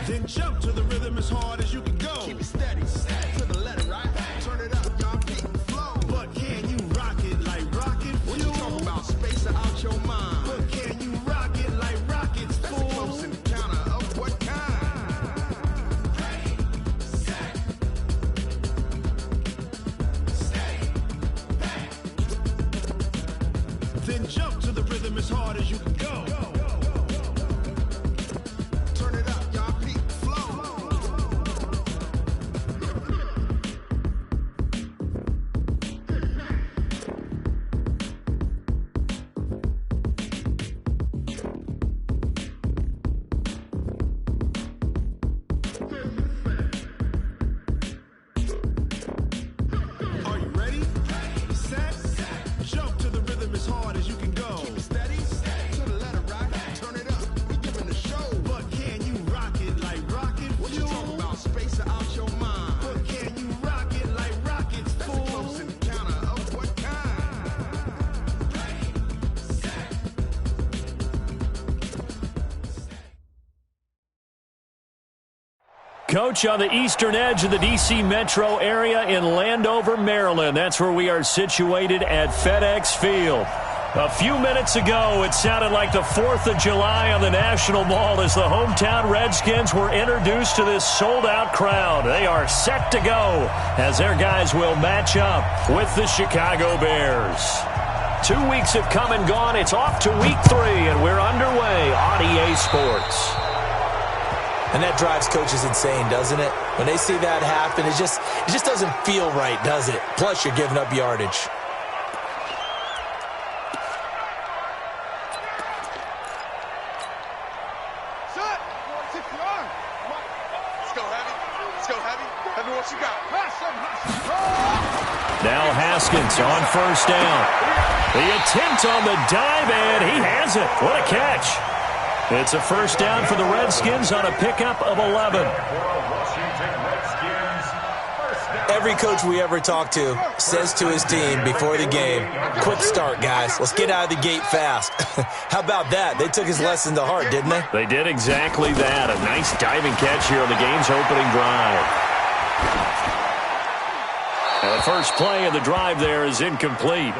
Then jump to the rhythm as hard as you can go. Keep it steady, to the letter, right? Turn it up, y'all, keep it flow. But can you rock it like rocket fuel? What you talking about? Space out your mind. But can you rock it like rockets, fool? That's a close encounter of what kind? Ready, set, stay back. Then jump to the rhythm as hard as you can go. Turn it up, y'all, keep it flow. Are you ready? Set, jump to the rhythm as hard as you can go. Keep it steady, to the letter, right? Turn it up, we giving the show. But can you rock it like rocket fuel? What you talking about? Space out your mind. But can you rock it like rockets, fool? That's a close encounter of what kind? Ready, set, Coach, on the eastern edge of the D.C. metro area in Landover, Maryland. That's where we are situated at FedEx Field. A few minutes ago, it sounded like the 4th of July on the National Mall as the hometown Redskins were introduced to this sold-out crowd. They are set to go as their guys will match up with the Chicago Bears. 2 weeks have come and gone. It's off to week 3, and we're underway on EA Sports. And that drives coaches insane, doesn't it? When they see that happen, it just doesn't feel right, does it? Plus, you're giving up yardage. Set. Let's go, Heavy. Let's go, Heavy. Heavy, what you got? Now Haskins on first down. The attempt on the dive, and he has it. What a catch. It's a first down for the Redskins on a pickup of 11. Every coach we ever talk to says to his team before the game, quick start, guys. Let's get out of the gate fast. How about that? They took his lesson to heart, didn't they? They did exactly that. A nice diving catch here on the game's opening drive. And the first play of the drive there is incomplete.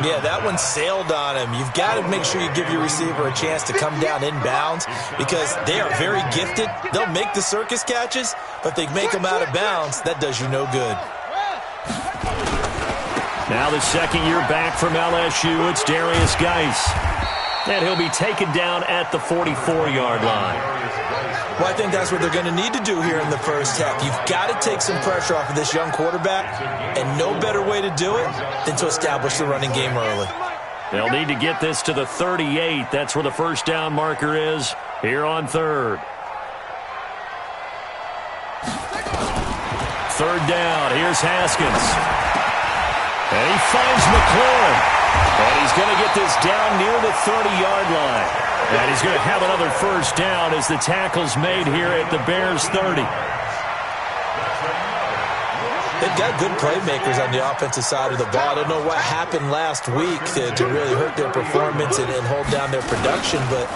Yeah, that one sailed on him. You've got to make sure you give your receiver a chance to come down inbounds because they are very gifted. They'll make the circus catches, but if they make them out of bounds, that does you no good. Now the second year back from LSU, it's Darius Geis. And he'll be taken down at the 44-yard line. Well, I think that's what they're going to need to do here in the first half. You've got to take some pressure off of this young quarterback, and no better way to do it than to establish the running game early. They'll need to get this to the 38. That's where the first down marker is here on third. Third down. Here's Haskins. And he finds McLaurin. And he's going to get this down near the 30-yard line. And he's going to have another first down as the tackle's made here at the Bears' 30. They've got good playmakers on the offensive side of the ball. I don't know what happened last week to really hurt their performance and hold down their production, but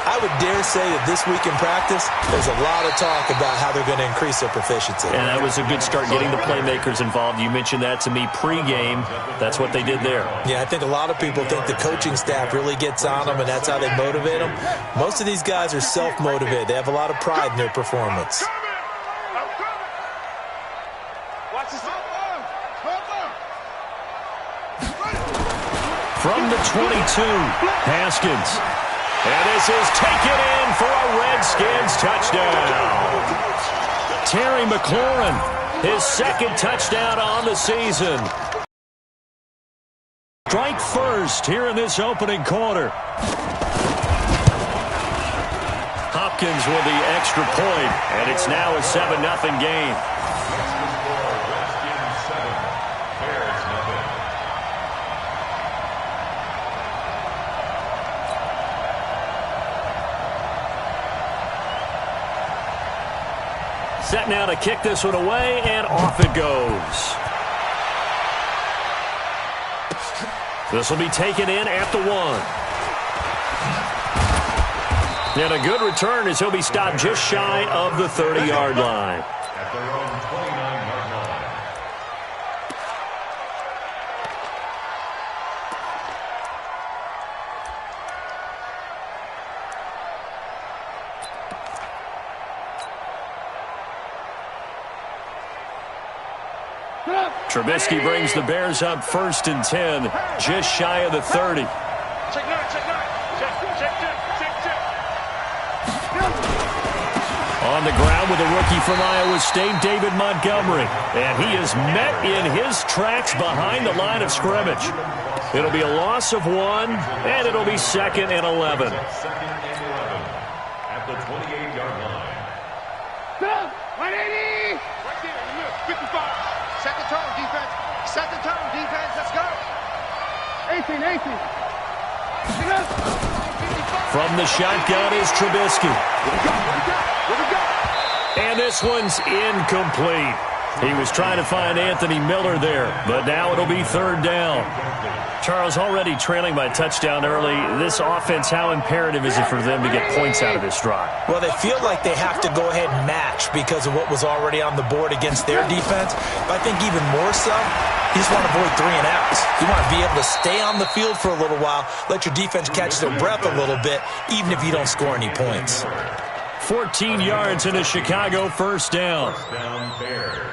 I would dare say that this week in practice, there's a lot of talk about how they're going to increase their proficiency. And that was a good start getting the playmakers involved. You mentioned that to me pregame. That's what they did there. Yeah, I think a lot of people think the coaching staff really gets on them, and that's how they motivate them. Most of these guys are self-motivated. They have a lot of pride in their performance. From the 22, Haskins. And this is taken in for a Redskins touchdown. Terry McLaurin, his second touchdown on the season. Strike first here in this opening quarter. Hopkins with the extra point, and it's now a 7-0 game. Set now to kick this one away, and off it goes. This will be taken in at the 1. And a good return as he'll be stopped just shy of the 30-yard line. At their own 29-yard line. Trubisky brings the Bears up 1st and 10, just shy of the 30. Check nine, check nine. Check. On the ground with a rookie from Iowa State, David Montgomery. And he is met in his tracks behind the line of scrimmage. It'll be a loss of 1, and it'll be 2nd and 11. Second and 11 at the 28-yard line. 180. Right there, you look. 55. Second turn, defense. Second turn, defense. Let's go. 18. From the shotgun is Trubisky. And this one's incomplete. He was trying to find Anthony Miller there, but now it'll be 3rd down. Charles, already trailing by a touchdown early. This offense, how imperative is it for them to get points out of this drive? Well, they feel like they have to go ahead and match because of what was already on the board against their defense. But I think even more so, you just want to avoid 3 and outs. You want to be able to stay on the field for a little while, let your defense catch their breath a little bit, even if you don't score any points. 14 yards in a Chicago 1st down. First down, Bears.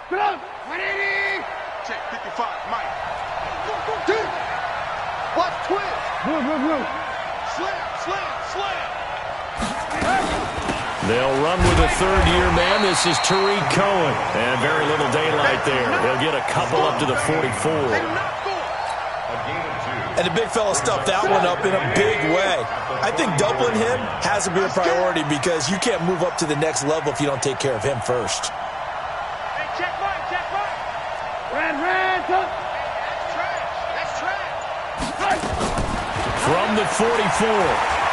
180. Check 55, Mike. Watch twist. Slam. They'll run with a 3rd-year man. This is Tariq Cohen. And very little daylight there. He'll get a couple up to the 44. And the big fella stuffed that one up in a big way. I think doubling him has to be a priority because you can't move up to the next level if you don't take care of him first. Hey, check right. Red. That's trash. From the 44,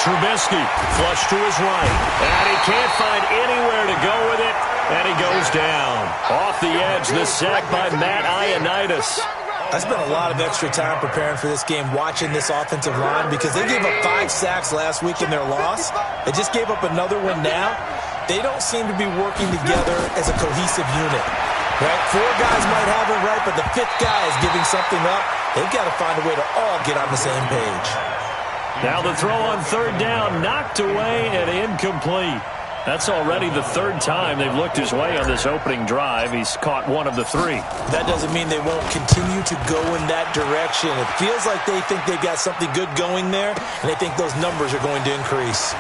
Trubisky flush to his right. And he can't find anywhere to go with it. And he goes down. Off the edge, the sack by Matt Ioannidis. I spent a lot of extra time preparing for this game watching this offensive line because they gave up 5 sacks last week in their loss. They just gave up another one now. They don't seem to be working together as a cohesive unit. Right? 4 guys might have it right, but the 5th guy is giving something up. They've got to find a way to all get on the same page. Now the throw on 3rd down, knocked away and incomplete. That's already the 3rd time they've looked his way on this opening drive. He's caught 1 of the 3. That doesn't mean they won't continue to go in that direction. It feels like they think they've got something good going there, and they think those numbers are going to increase.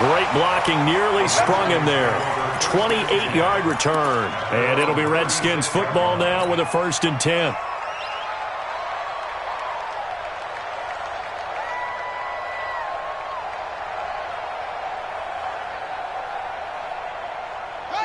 Great blocking, nearly sprung him there. 28-yard return. And it'll be Redskins football now with a 1st and 10.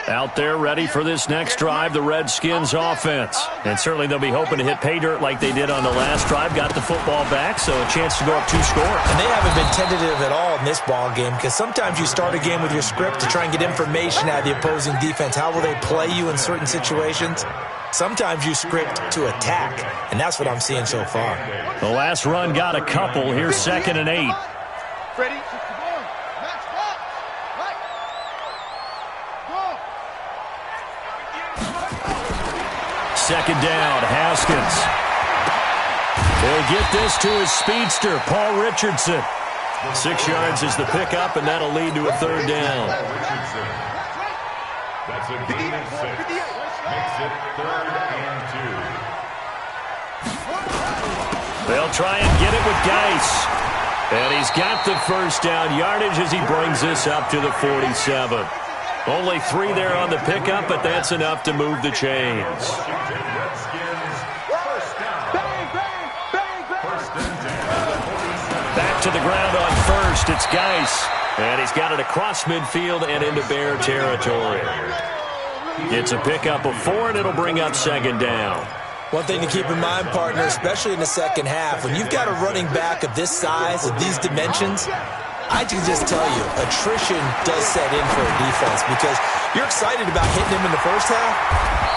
Out there ready for this next drive, the Redskins offense. And certainly they'll be hoping to hit pay dirt like they did on the last drive. Got the football back, so a chance to go up 2 scores. And they haven't been tentative at all in this ball game because sometimes you start a game with your script to try and get information out of the opposing defense. How will they play you in certain situations? Sometimes you script to attack, and that's what I'm seeing so far. The last run got a couple. Here's 2nd and 8. Ready? 2nd down, Haskins. He'll get this to his speedster, Paul Richardson. 6 yards is the pickup, and that'll lead to a 3rd down. That's a gain of 6. Makes it 3rd and 2. They'll try and get it with Geis. And he's got the 1st down yardage as he brings this up to the 47. Only 3 there on the pickup, but that's enough to move the chains. Back to the ground on 1st. It's Geis. And he's got it across midfield and into Bear territory. It's a pickup of 4, and it'll bring up 2nd down. One thing to keep in mind, partner, especially in the second half, when you've got a running back of this size, of these dimensions, I can just tell you, attrition does set in for a defense because you're excited about hitting him in the first half,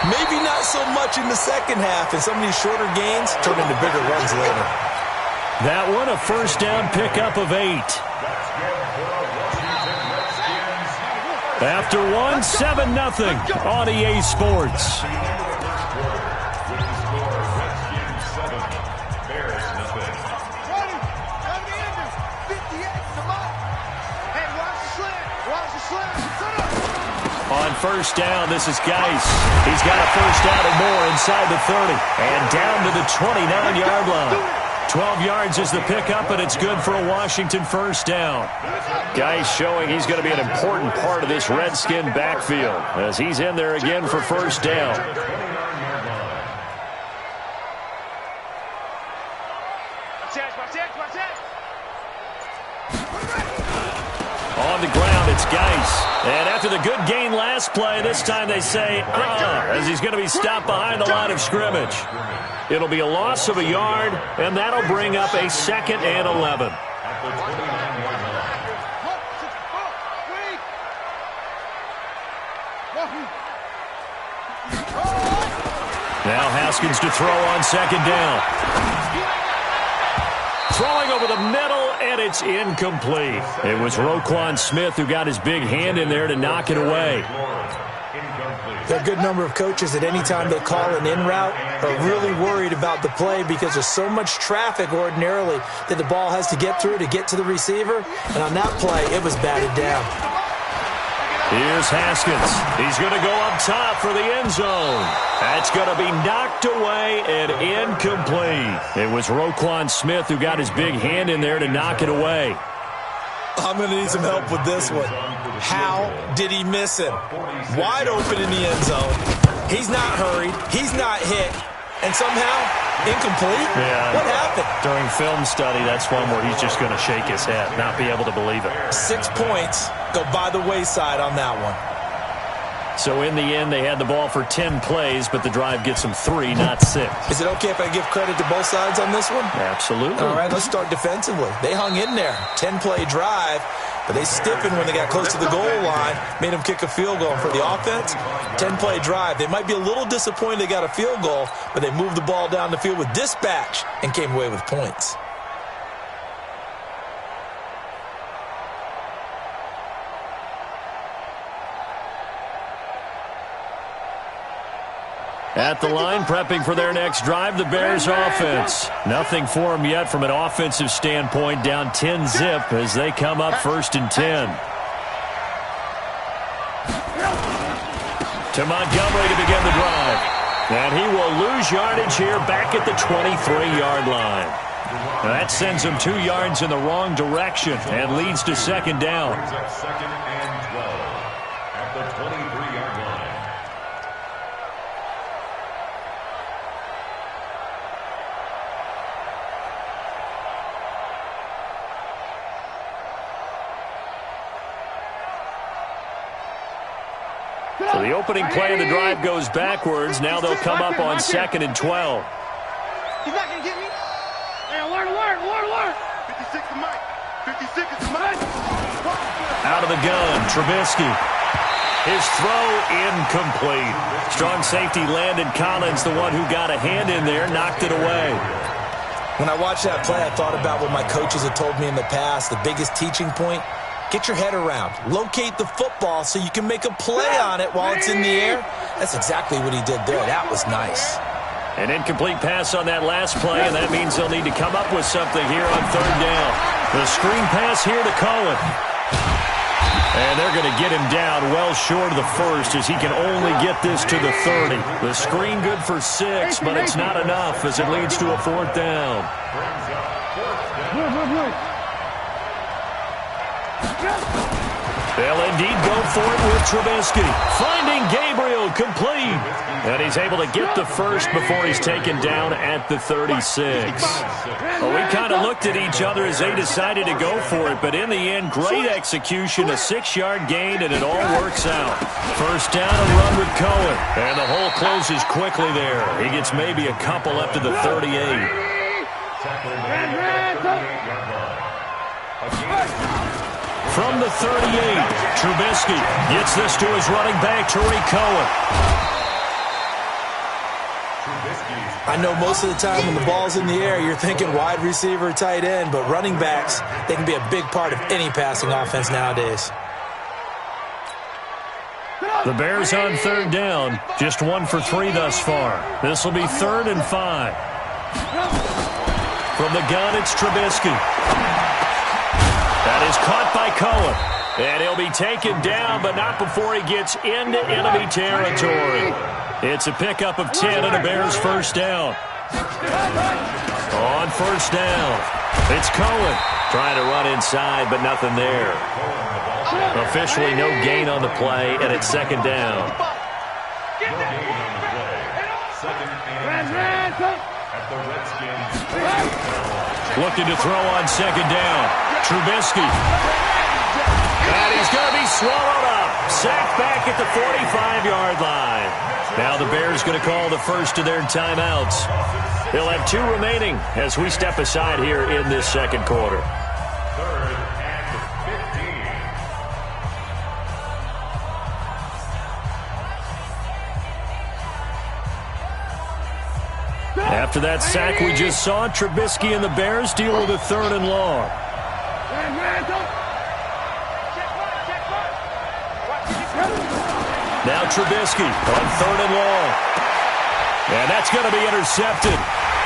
Maybe not so much in the second half, and some of these shorter gains turn into bigger runs later. That one, a first down pickup of 8. After one, 7-0 on EA Sports. On first down, this is Geis. He's got a first down and more inside the 30. And down to the 29-yard line. 12 yards is the pickup, and it's good for a Washington first down. Geis showing he's going to be an important part of this Redskin backfield as he's in there again for first down. On the ground, it's Geis. And after the good gain last play, this time they say, as he's going to be stopped behind the line of scrimmage. It'll be a loss of a yard, and that'll bring up a 2nd and 11. Now Haskins to throw on 2nd down. Throwing over the middle, and it's incomplete. It was Roquan Smith who got his big hand in there to knock it away. There are a good number of coaches at any time they call an in route are really worried about the play because there's so much traffic ordinarily that the ball has to get through to get to the receiver. And on that play, it was batted down. Here's Haskins. He's going to go up top for the end zone. That's going to be knocked away and incomplete. It was Roquan Smith who got his big hand in there to knock it away. I'm going to need some help with this one. How did he miss him? Wide open in the end zone. He's not hurried. He's not hit. And somehow, incomplete? Yeah. What happened? During film study, that's one where he's just going to shake his head, not be able to believe it. 6 points go by the wayside on that one. So in the end, they had the ball for 10 plays, but the drive gets them 3, not 6. Is it okay if I give credit to both sides on this one? Absolutely. All right, let's start defensively. They hung in there. 10-play drive, but they stiffened when they got close to the goal line, made them kick a field goal. And for the offense, 10-play drive. They might be a little disappointed they got a field goal, but they moved the ball down the field with dispatch and came away with points. At the line, prepping for their next drive, the Bears offense. Nothing for them yet from an offensive standpoint, down 10-zip as they come up 1st and 10. To Montgomery to begin the drive. And he will lose yardage here back at the 23-yard line. Now that sends him 2 yards in the wrong direction and leads to 2nd down. 2nd and 12 at the 23-yard line. So the opening play of the drive goes backwards. Now they'll come up on 2nd and 12. He's not going to get me. Hey, alert. 56 to Mike. 56 is to Mike. Out of the gun, Trubisky. His throw incomplete. Strong safety Landon Collins, the one who got a hand in there, knocked it away. When I watched that play, I thought about what my coaches had told me in the past. The biggest teaching point, get your head around. Locate the football so you can make a play on it while it's in the air. That's exactly what he did there. That was nice. An incomplete pass on that last play, and that means they'll need to come up with something here on 3rd down. The screen pass here to Cohen. And they're going to get him down well short of the 1st as he can only get this to the 30. The screen good for 6, but it's not enough as it leads to a 4th down. They'll indeed go for it with Trubisky. Finding Gabriel complete. And he's able to get the 1st before he's taken down at the 36. Well, we kind of looked at each other as they decided to go for it, but in the end, great execution, a 6-yard gain, and it all works out. 1st down and run with Cohen. And the hole closes quickly there. He gets maybe a couple up to the 38. From the 38, Trubisky gets this to his running back, Tariq Cohen. I know most of the time when the ball's in the air, you're thinking wide receiver, tight end, but running backs, they can be a big part of any passing offense nowadays. The Bears on third down, just 1 for 3 thus far. This will be 3rd and 5. From the gun, it's Trubisky. That is caught by Cohen. And he'll be taken down, but not before he gets into enemy territory. It's a pickup of 10 and a Bears first down. On first down, it's Cohen. Trying to run inside, but nothing there. Officially no gain on the play, and it's 2nd down. Looking to throw on 2nd down. Trubisky. And he's going to be swallowed up. Sacked back at the 45-yard line. Now the Bears going to call the first of their timeouts. They'll have 2 remaining as we step aside here in this second quarter. 3rd and 15. After that sack we just saw, Trubisky and the Bears deal with a 3rd and long. Now Trubisky on 3rd and long. And that's going to be intercepted.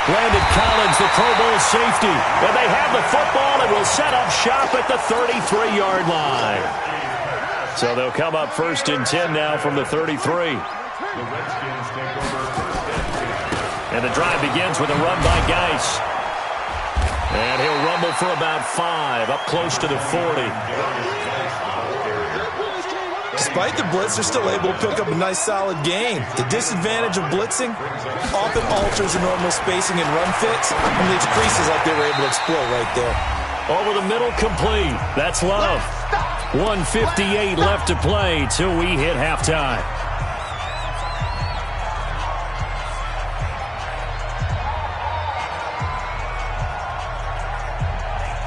Landon Collins, the Pro Bowl safety. And they have the football and will set up shop at the 33-yard line. So they'll come up 1st and 10 now from the 33. The Redskins take over 1st and 10. And the drive begins with a run by Geis. And he'll rumble for about 5, up close to the 40. Despite the blitz, they're still able to pick up a nice, solid gain. The disadvantage of blitzing often alters the normal spacing and run fits and leaves creases like they were able to exploit right there. Over the middle, complete. That's Love. 1:58 left to play till we hit halftime.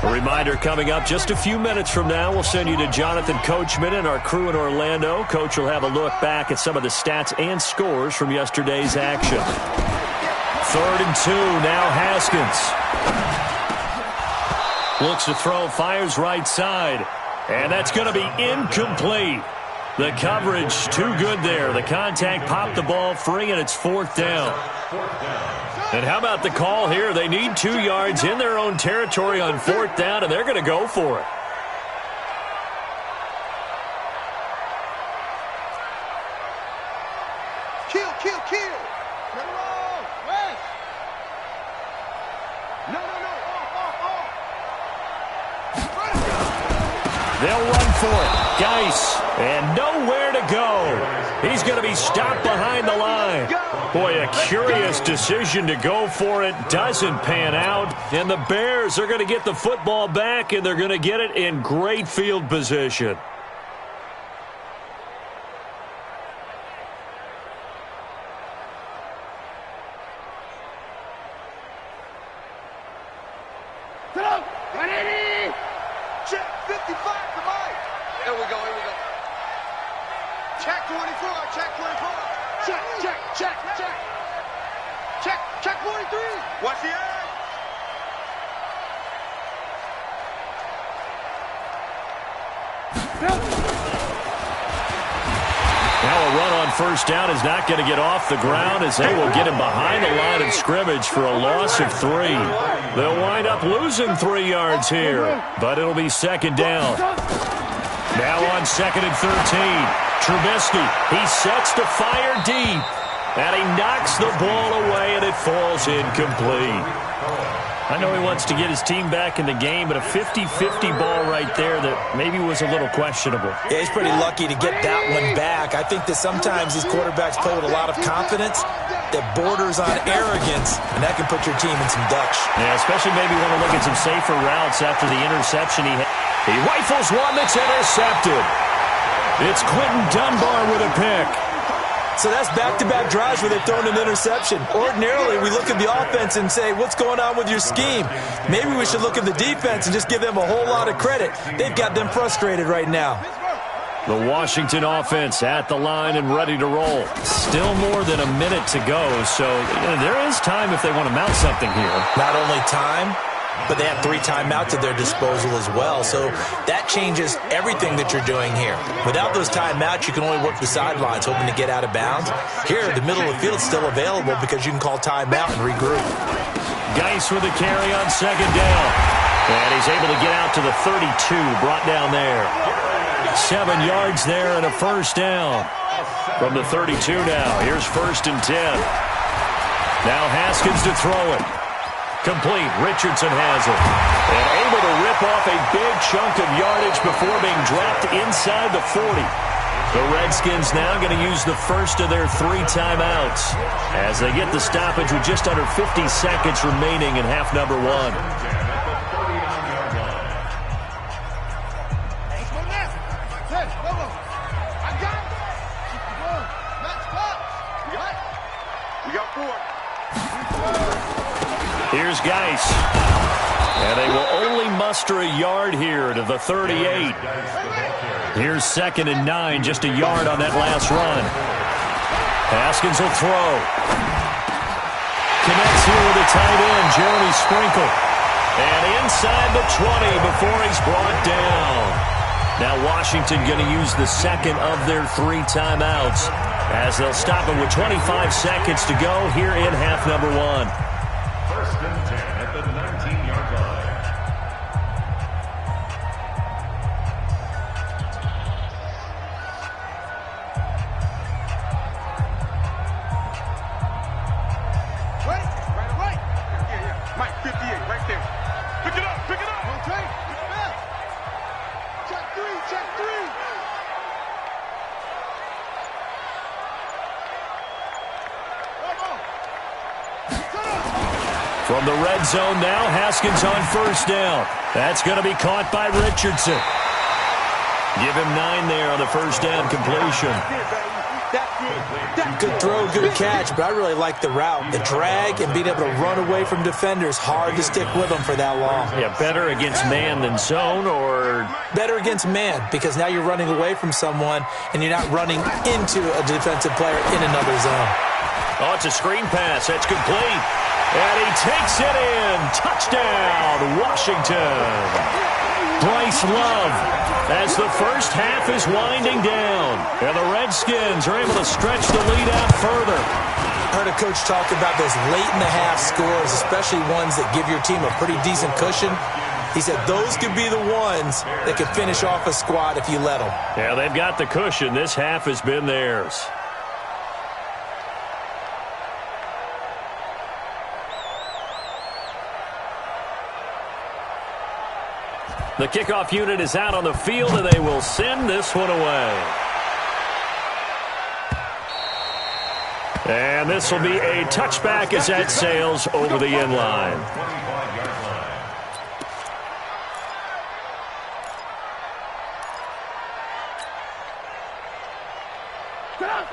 A reminder coming up just a few minutes from now, we'll send you to Jonathan Coachman and our crew in Orlando. Coach will have a look back at some of the stats and scores from yesterday's action. 3rd and 2, now Haskins. Looks to throw, fires right side. And that's going to be incomplete. The coverage too good there. The contact popped the ball free, and it's 4th down. And how about the call here? They need 2 yards in their own territory on 4th down, and they're going to go for it. Kill. No. West. No. Off. They'll run for it. Geis, and nowhere to go. He's going to be stopped behind the line. Boy, a curious decision to go for it. Doesn't pan out. And the Bears are going to get the football back, and they're going to get it in great field position. Check 55 to Mike. Here we go. Check 24. Check 43. Watch the edge. Now a run on 1st down is not going to get off the ground as they will get him behind the line of scrimmage for a loss of 3. They'll wind up losing 3 yards here, but it'll be 2nd down. Now on 2nd and 13, Trubisky, he sets to fire deep, and he knocks the ball away, and it falls incomplete. I know he wants to get his team back in the game, but a 50-50 ball right there that maybe was a little questionable. Yeah, he's pretty lucky to get that one back. I think that sometimes these quarterbacks play with a lot of confidence that borders on arrogance, and that can put your team in some Dutch. Yeah, especially maybe want to look at some safer routes after the interception he had. He rifles one that's intercepted. It's Quentin Dunbar with a pick. So that's back-to-back drives where they've thrown an interception. Ordinarily, we look at the offense and say, what's going on with your scheme? Maybe we should look at the defense and just give them a whole lot of credit. They've got them frustrated right now. The Washington offense at the line and ready to roll. Still more than a minute to go, so there is time if they want to mount something here. Not only time, but they have 3 timeouts at their disposal as well, so that changes everything that you're doing here. Without those timeouts, you can only work the sidelines, hoping to get out of bounds. Here, the middle of the field is still available because you can call timeout and regroup. Geis with a carry on second down. And he's able to get out to the 32, brought down there. 7 yards there and a first down. From the 32 now, here's 1st and 10. Now Haskins to throw it. Complete. Richardson has it. And able to rip off a big chunk of yardage before being dropped inside the 40. The Redskins now going to use the first of their 3 timeouts as they get the stoppage with just under 50 seconds remaining in half number 1. Here's Geis. And they will only muster a yard here to the 38. Here's 2nd and 9, just a yard on that last run. Haskins will throw. Connects here with a tight end, Jeremy Sprinkle. And inside the 20 before he's brought down. Now Washington going to use the second of their 3 timeouts as they'll stop him with 25 seconds to go here in half number 1. 1st and 10 at the 19-yard line. Right. Yeah. Mike, 58, right there. Pick it up. Okay. Check 3. From the red zone now, Haskins on 1st down. That's going to be caught by Richardson. Give him 9 there on the 1st down completion. Good throw, good catch, but I really like the route. The drag and being able to run away from defenders, hard to stick with them for that long. Yeah, better against man than zone, or better against man, because now you're running away from someone and you're not running into a defensive player in another zone. Oh, it's a screen pass. That's complete. And he takes it in. Touchdown, Washington. Bryce Love as the first half is winding down. And the Redskins are able to stretch the lead out further. I heard a coach talk about those late-in-the-half scores, especially ones that give your team a pretty decent cushion. He said those could be the ones that could finish off a squad if you let them. Yeah, they've got the cushion. This half has been theirs. The kickoff unit is out on the field, and they will send this one away. And this will be a touchback as that sails over the end line.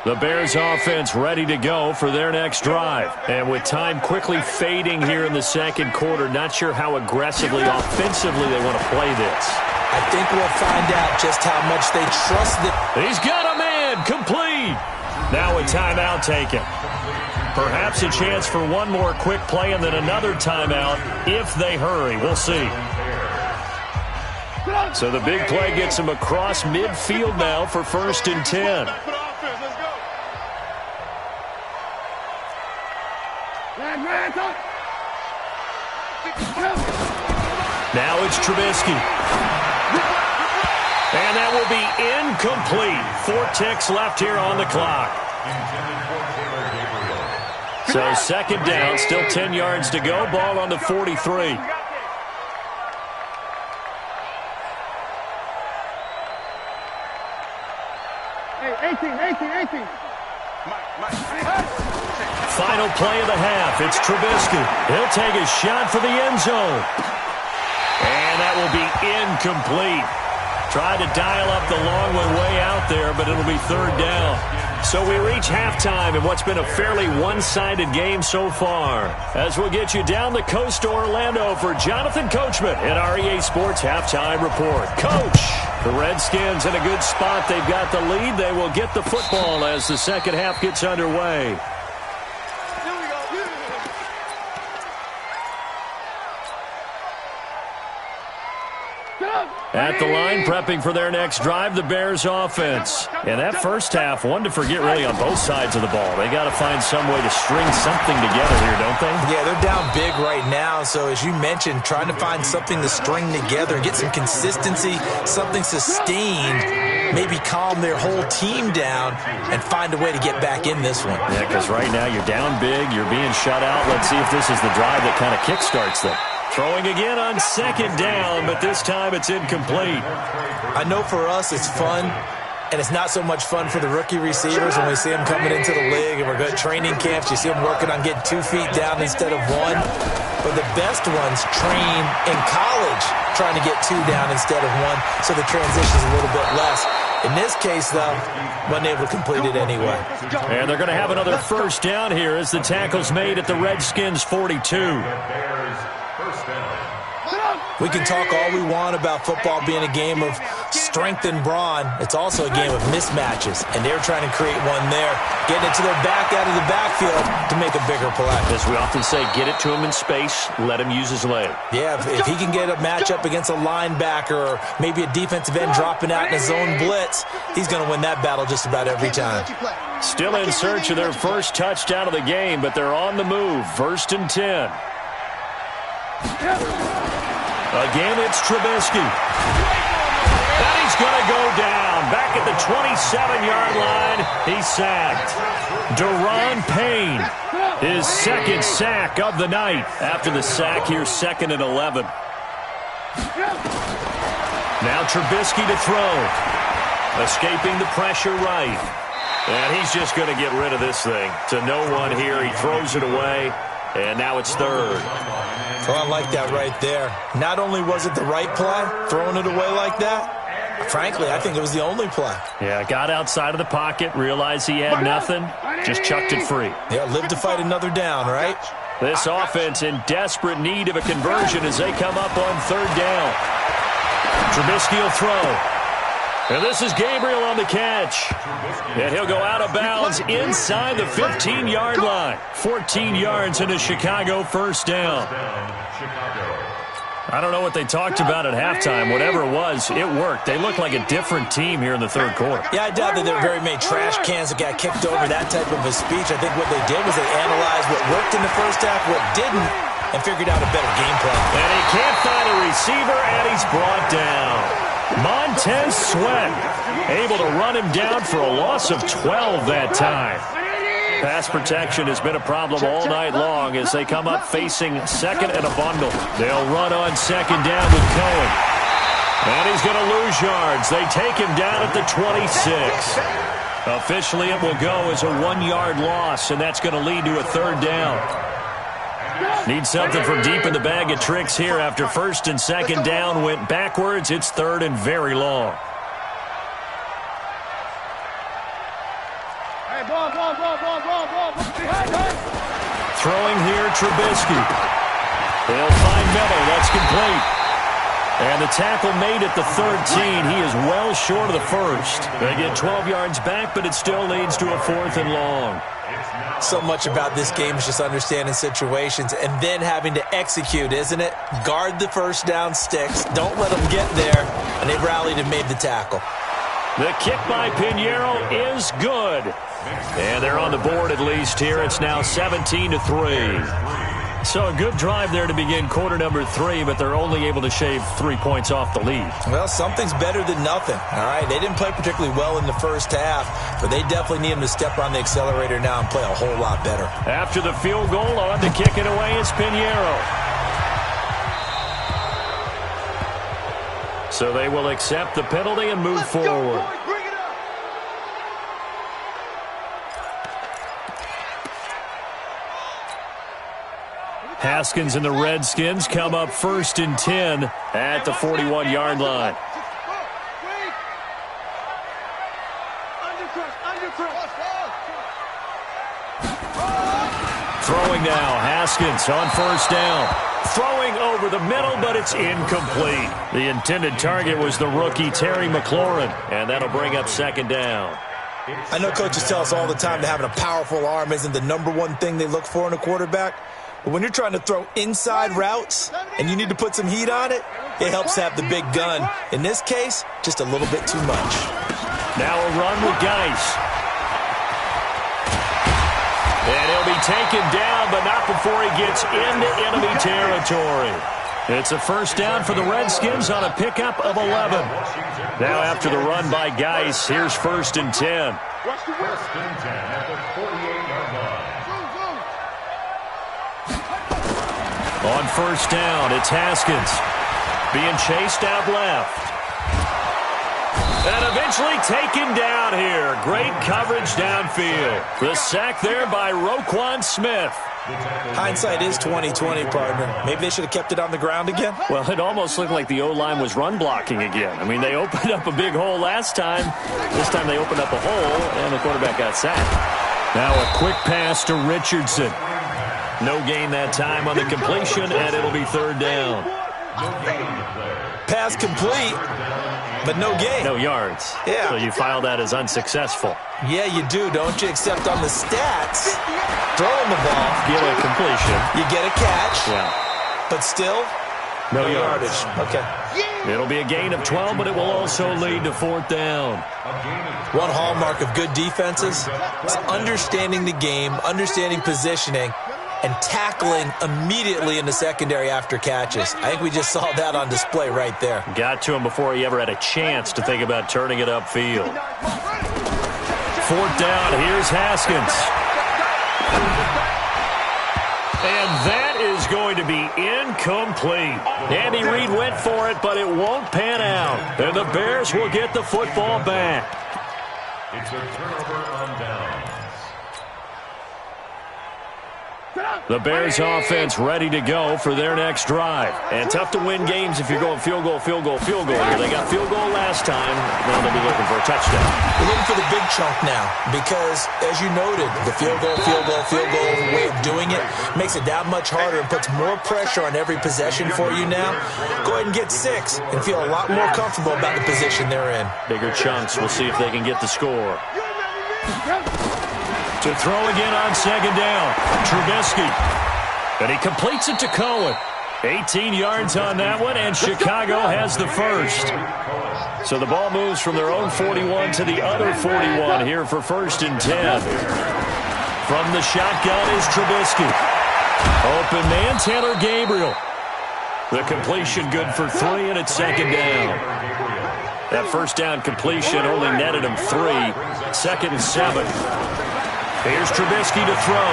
The Bears offense ready to go for their next drive. And with time quickly fading here in the second quarter, not sure how aggressively, offensively they want to play this. I think we'll find out just how much they trust it. He's got a man, complete. Now a timeout taken. Perhaps a chance for one more quick play and then another timeout if they hurry. We'll see. So the big play gets him across midfield now for 1st and 10. Now it's Trubisky. And that will be incomplete. 4 ticks left here on the clock. So 2nd down, still 10 yards to go. Ball on the 43. Hey, 18. Final play of the half. It's Trubisky. He'll take a shot for the end zone. And that will be incomplete. Tried to dial up the long one way out there, but it'll be 3rd down. So we reach halftime in what's been a fairly one-sided game so far. As we'll get you down the coast to Orlando for Jonathan Coachman at our EA Sports Halftime Report. Coach, the Redskins in a good spot. They've got the lead. They will get the football as the second half gets underway. At the line, prepping for their next drive, the Bears offense. And that first half, one to forget really on both sides of the ball. They got to find some way to string something together here, don't they? Yeah, they're down big right now. So as you mentioned, trying to find something to string together, get some consistency, something sustained, maybe calm their whole team down and find a way to get back in this one. Yeah, because right now you're down big, you're being shut out. Let's see if this is the drive that kind of kickstarts them. Throwing again on second down, but this time it's incomplete. I know for us it's fun, and it's not so much fun for the rookie receivers when we see them coming into the league and we're good training camps. You see them working on getting 2 feet down instead of 1. But the best ones train in college trying to get 2 down instead of 1, so the transition's a little bit less. In this case, though, wasn't able to complete it anyway. And they're going to have another first down here as the tackle's made at the Redskins' 42. We can talk all we want about football being a game of strength and brawn. It's also a game of mismatches, and they're trying to create one there, getting it to their back out of the backfield to make a bigger play. As we often say, get it to him in space, let him use his leg. Yeah, if he can get a matchup against a linebacker or maybe a defensive end dropping out in a zone blitz, he's going to win that battle just about every time. Still in search of their first touchdown of the game, but they're on the move. 1st and 10. Again, it's Trubisky. And he's going to go down. Back at the 27-yard line, he's sacked. Deron Payne, his second sack of the night. After the sack, here's 2nd and 11. Now Trubisky to throw. Escaping the pressure right. And he's just going to get rid of this thing. To no one here, he throws it away. And now it's 3rd. Well, I like that right there. Not only was it the right play, throwing it away like that, frankly, I think it was the only play. Yeah, got outside of the pocket, realized he had nothing, just chucked it free. Yeah, live to fight another down, right? This offense in desperate need of a conversion as they come up on 3rd down. Trubisky will throw. And this is Gabriel on the catch. And he'll go out of bounds inside the 15-yard line. 14 yards into Chicago, 1st down. I don't know what they talked about at halftime. Whatever it was, it worked. They looked like a different team here in the 3rd quarter. Yeah, I doubt that there were very many trash cans that got kicked over that type of a speech. I think what they did was they analyzed what worked in the first half, what didn't, and figured out a better game plan. And he can't find a receiver, and he's brought down. Montez Sweat able to run him down for a loss of 12 that time. Pass protection has been a problem all night long as they come up facing 2nd and a bundle. They'll run on 2nd down with Cohen. And he's going to lose yards. They take him down at the 26. Officially, it will go as a 1-yard loss, and that's going to lead to a 3rd down. Need something from deep in the bag of tricks here after 1st and 2nd down went backwards. It's 3rd and very long. Throwing here, Trubisky. They'll find Miller. That's complete. And the tackle made at the 13. He is well short of the 1st. They get 12 yards back, but it still leads to a 4th and long. So much about this game is just understanding situations and then having to execute, isn't it? Guard the 1st down sticks. Don't let them get there. And they rallied and made the tackle. The kick by Pinheiro is good. And they're on the board at least here. It's now 17-3. So a good drive there to begin quarter number 3, but they're only able to shave 3 points off the lead. Well, something's better than nothing, all right? They didn't play particularly well in the first half, but they definitely need them to step on the accelerator now and play a whole lot better. After the field goal, on to kick it away is Pinheiro. So they will accept the penalty and move forward. Haskins and the Redskins come up 1st and 10 at the 41-yard line. Throwing now, Haskins on first down. Throwing over the middle, but it's incomplete. The intended target was the rookie Terry McLaurin, and that'll bring up second down. I know coaches tell us all the time that having a powerful arm isn't the #1 thing they look for in a quarterback. But when you're trying to throw inside routes and you need to put some heat on it, it helps have the big gun. In this case, just a little bit too much. Now a run with Geis. And he'll be taken down, but not before he gets into enemy territory. It's a first down for the Redskins on a pickup of 11. Now after the run by Geis, here's 1st and 10. First and 10 at the 48-yard line. On first down, it's Haskins being chased out left. And eventually taken down here. Great coverage downfield. The sack there by Roquan Smith. Hindsight is 20/20, partner. Maybe they should have kept it on the ground again. Well, it almost looked like the O-line was run blocking again. I mean, they opened up a big hole last time. This time they opened up a hole, and the quarterback got sacked. Now a quick pass to Richardson. No gain that time on the completion, and it'll be 3rd down. Pass complete, but no gain. No yards. Yeah. So you file that as unsuccessful. Yeah, you do, don't you? Except on the stats, throwing the ball, Get a completion. you get a catch, Yeah. but still, No yards. Okay. It'll be a gain of 12, but it will also lead to 4th down. One hallmark of good defenses is understanding the game, understanding positioning, and tackling immediately in the secondary after catches. I think we just saw that on display right there. Got to him before he ever had a chance to think about turning it upfield. 4th down, here's Haskins. And that is going to be incomplete. Andy Reid went for it, but it won't pan out. And the Bears will get the football back. It's a turnover on downs. The Bears offense ready to go for their next drive. And tough to win games if you're going field goal, field goal, field goal here. They got field goal last time. Now they'll be looking for a touchdown. We're looking for the big chunk now because, as you noted, the field goal way of doing it makes it that much harder and puts more pressure on every possession for you now. Go ahead and get 6 and feel a lot more comfortable about the position they're in. Bigger chunks. We'll see if they can get the score. To throw again on 2nd down, Trubisky. And he completes it to Cohen. 18 yards on that one, and Chicago has the first. So the ball moves from their own 41 to the other 41 here for 1st and 10. From the shotgun is Trubisky. Open man, Taylor Gabriel. The completion good for 3, and it's 2nd down. That first down completion only netted him 3. 2nd and 7. Here's Trubisky to throw.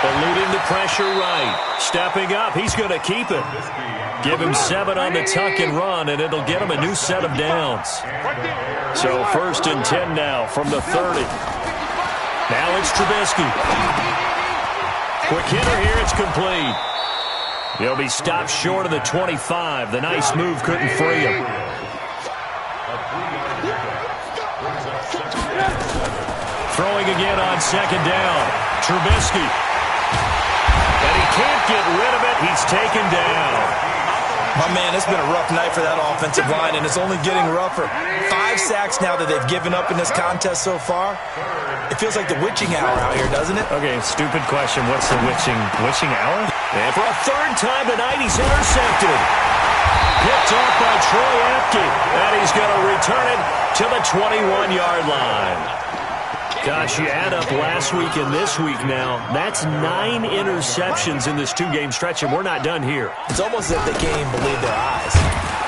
Eluding the pressure right. Stepping up. He's going to keep it. Give him 7 on the tuck and run, and it'll get him a new set of downs. So 1st and 10 now from the 30. Now it's Trubisky. Quick hitter here. It's complete. He'll be stopped short of the 25. The nice move couldn't free him. Throwing again on 2nd down. Trubisky. And he can't get rid of it. He's taken down. My man, it's been a rough night for that offensive line, and it's only getting rougher. 5 sacks now that they've given up in this contest so far. It feels like the witching hour out here, doesn't it? Okay, stupid question. What's the witching hour? And for a 3rd time tonight, he's intercepted. Picked off by Troy Apke. And he's going to return it to the 21-yard line. Gosh, you add up last week and this week now, that's 9 interceptions in this 2-game stretch, and we're not done here. It's almost as if they can't even believe their eyes.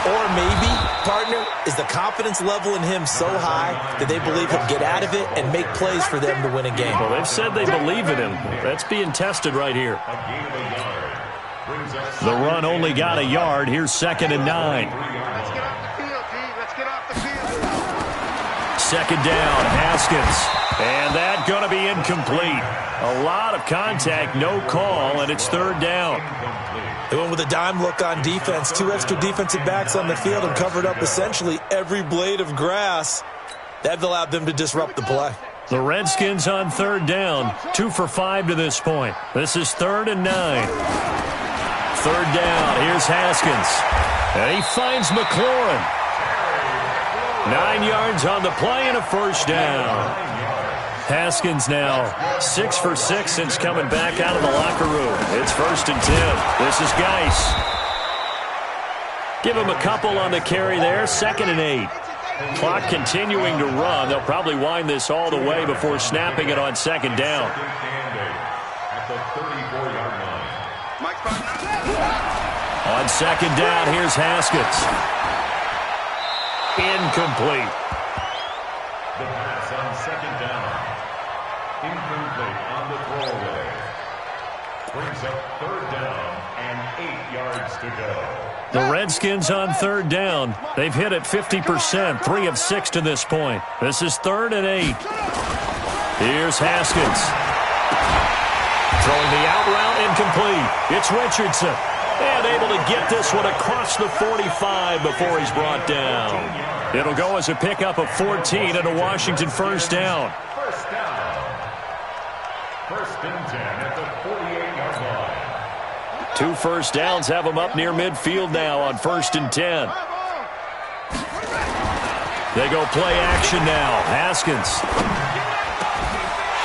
Or maybe, partner, is the confidence level in him so high that they believe he'll get out of it and make plays for them to win a game. Well, they've said they believe in him. That's being tested right here. The run only got a yard. Here's 2nd and 9. Let's get off the field, D. Let's get off the field. 2nd down, Haskins. And that going to be incomplete. A lot of contact, no call, and it's 3rd down. They went with a dime look on defense. 2 extra defensive backs on the field and covered up essentially every blade of grass. That allowed them to disrupt the play. The Redskins on third down, 2 for 5 to this point. This is 3rd and 9. Third down, here's Haskins. And he finds McLaurin. 9 yards on the play and a first down. Haskins now 6 for 6 since coming back out of the locker room. It's 1st and 10. This is Geis. Give him a couple on the carry there, 2nd and 8. Clock continuing to run. They'll probably wind this all the way before snapping it on 2nd down. On 2nd down, here's Haskins. Incomplete. The pass on 2nd down. Incomplete on the throwaway. Brings up 3rd down and 8 yards to go. The Redskins on 3rd down. They've hit it 50%, 3 of 6 to this point. This is 3rd and 8. Here's Haskins. Throwing the out route, incomplete. It's Richardson. And able to get this one across the 45 before he's brought down. It'll go as a pickup of 14 and a Washington first down. First down. 1st and 10 at the 48-yard line. 2 first downs have them up near midfield now on 1st and 10. They go play action now. Haskins.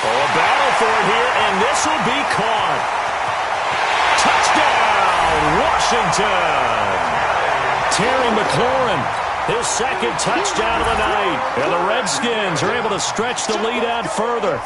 Oh, a battle for it here, and this will be caught. Touchdown, Washington. Terry McLaurin, his 2nd touchdown of the night. And the Redskins are able to stretch the lead out further.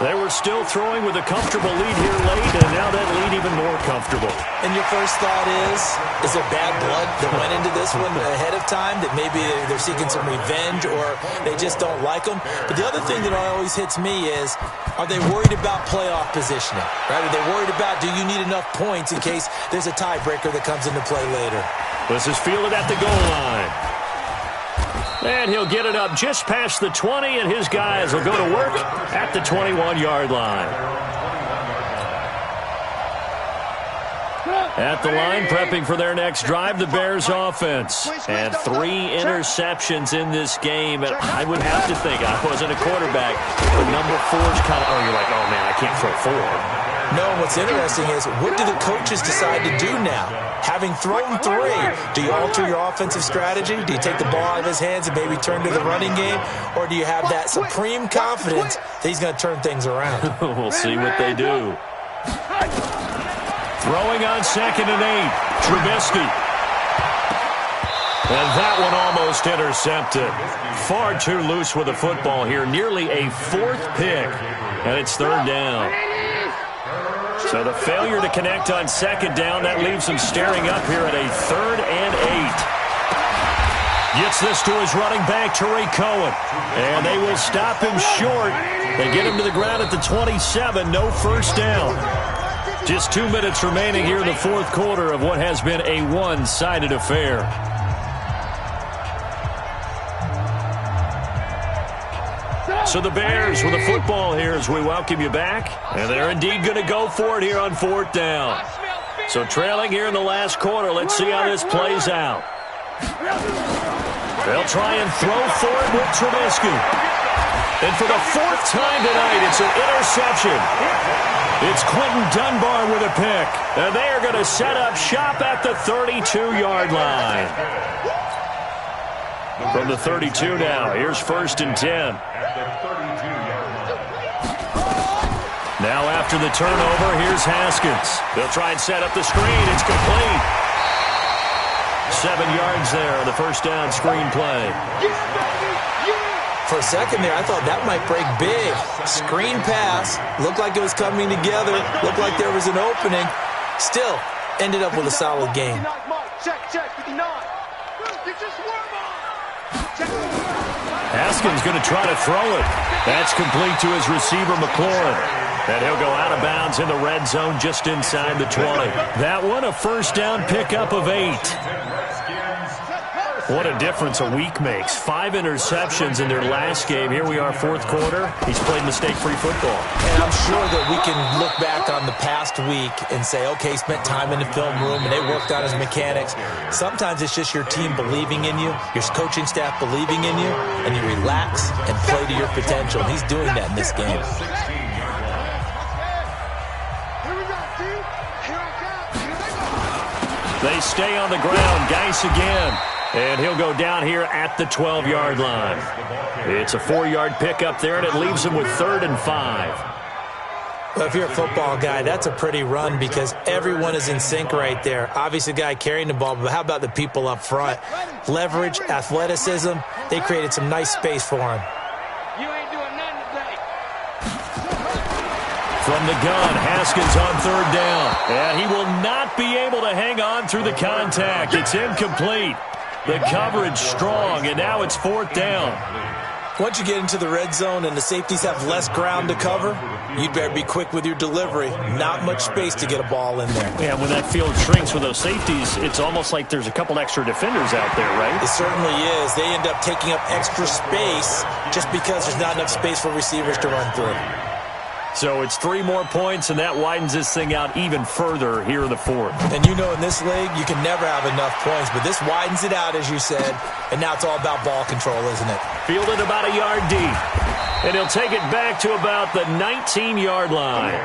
They were still throwing with a comfortable lead here late, and now that lead even more comfortable. And your first thought is there bad blood that went into this one ahead of time, that maybe they're seeking some revenge or they just don't like them? But the other thing that always hits me is, are they worried about playoff positioning? Right? Are they worried about, do you need enough points in case there's a tiebreaker that comes into play later? This is fielded at the goal line. And he'll get it up just past the 20, and his guys will go to work at the 21-yard line. At the line, prepping for their next drive, the Bears offense. And 3 interceptions in this game. And I would have to think, I wasn't a quarterback, but number 4 is kind of, you're like, oh, man, I can't throw 4. No, what's interesting is, what do the coaches decide to do now? Having thrown 3, do you alter your offensive strategy? Do you take the ball out of his hands and maybe turn to the running game? Or do you have that supreme confidence that he's going to turn things around? We'll see what they do. Throwing on 2nd and 8, Trubisky. And that one almost intercepted. Far too loose with the football here. Nearly a 4th pick. And it's 3rd down. So the failure to connect on 2nd down, that leaves him staring up here at a 3rd and 8. Gets this to his running back, Tariq Cohen. And they will stop him short. They get him to the ground at the 27. No first down. Just 2 minutes remaining here in the 4th quarter of what has been a one-sided affair. So the Bears with the football here as we welcome you back. And they're indeed going to go for it here on 4th down. So trailing here in the last quarter. Let's see how this plays out. They'll try and throw for it with Trubisky. And for the 4th time tonight, it's an interception. It's Quentin Dunbar with a pick. And they are going to set up shop at the 32-yard line. From the 32 now, here's 1st and 10. Now after the turnover, here's Haskins. They'll try and set up the screen. It's complete. 7 yards there on the first down screen play. For a second there, I thought that might break big. Screen pass. Looked like it was coming together. Looked like there was an opening. Still, ended up with a solid game. Haskins going to try to throw it. That's complete to his receiver, McLaurin. And he'll go out of bounds in the red zone just inside the 20. That one, a first down pickup of 8. What a difference a week makes. 5 interceptions in their last game. Here we are, fourth quarter. He's played mistake-free football. And I'm sure that we can look back on the past week and say, okay, he spent time in the film room and they worked on his mechanics. Sometimes it's just your team believing in you, your coaching staff believing in you, and you relax and play to your potential. And he's doing that in this game. They stay on the ground. Geis again. And he'll go down here at the 12-yard line. It's a 4-yard pickup there, and it leaves him with 3rd and 5. Well, if you're a football guy, that's a pretty run because everyone is in sync right there. Obviously, the guy carrying the ball, but how about the people up front? Leverage, athleticism, they created some nice space for him. You ain't doing nothing today. From the gun, Haskins on 3rd down. And he will not be able to hang on through the contact. It's incomplete. The coverage strong, and now it's 4th down. Once you get into the red zone and the safeties have less ground to cover, you'd better be quick with your delivery. Not much space to get a ball in there. Yeah, when that field shrinks with those safeties, it's almost like there's a couple extra defenders out there, right? It certainly is. They end up taking up extra space just because there's not enough space for receivers to run through. So it's 3 more points, and that widens this thing out even further here in the 4th. And you know in this league, you can never have enough points, but this widens it out, as you said, and now it's all about ball control, isn't it? Fielded about a yard deep. And he'll take it back to about the 19-yard line.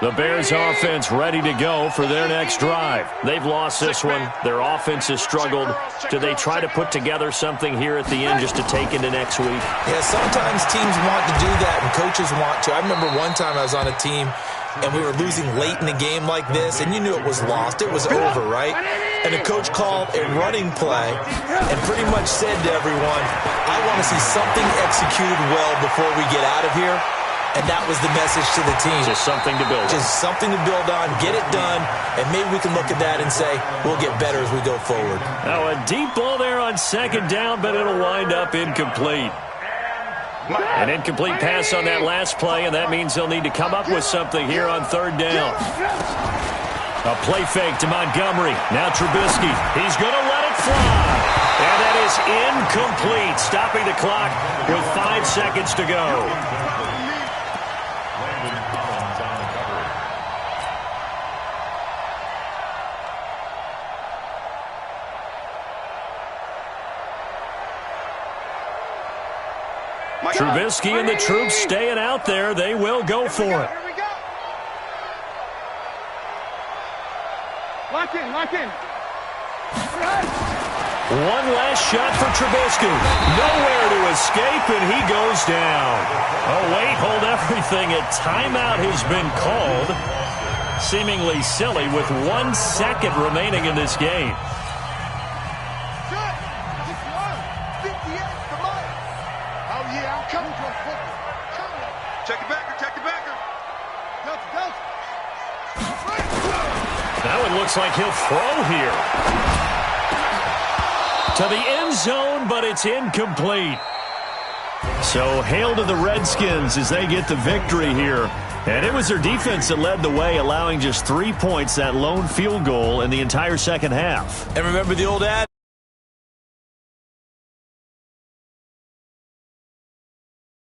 The Bears offense ready to go for their next drive. They've lost this one. Their offense has struggled. Do they try to put together something here at the end just to take into next week? Yeah, sometimes teams want to do that and coaches want to. I remember one time I was on a team and we were losing late in the game like this, and you knew it was lost. It was over, right? And the coach called a running play and pretty much said to everyone, I want to see something executed well before we get out of here. And that was the message to the team. Just something to build on. Just something to build on, get it done, and maybe we can look at that and say, we'll get better as we go forward. Now a deep ball there on 2nd down, but it'll wind up incomplete. An incomplete pass on that last play, and that means they'll need to come up with something here on 3rd down. A play fake to Montgomery. Now Trubisky. He's going to let it fly. And that is incomplete, stopping the clock with 5 seconds to go. Trubisky and the troops staying out there. They will go for it. Lock in, lock in. One last shot for Trubisky. Nowhere to escape, and he goes down. Oh, wait, hold everything. A timeout has been called. Seemingly silly with 1 second remaining in this game. Check it backer, check it backer. Now it looks like he'll throw here. To the end zone, but it's incomplete. So hail to the Redskins as they get the victory here. And it was their defense that led the way, allowing just 3 points, that lone field goal in the entire second half. And remember the old ad?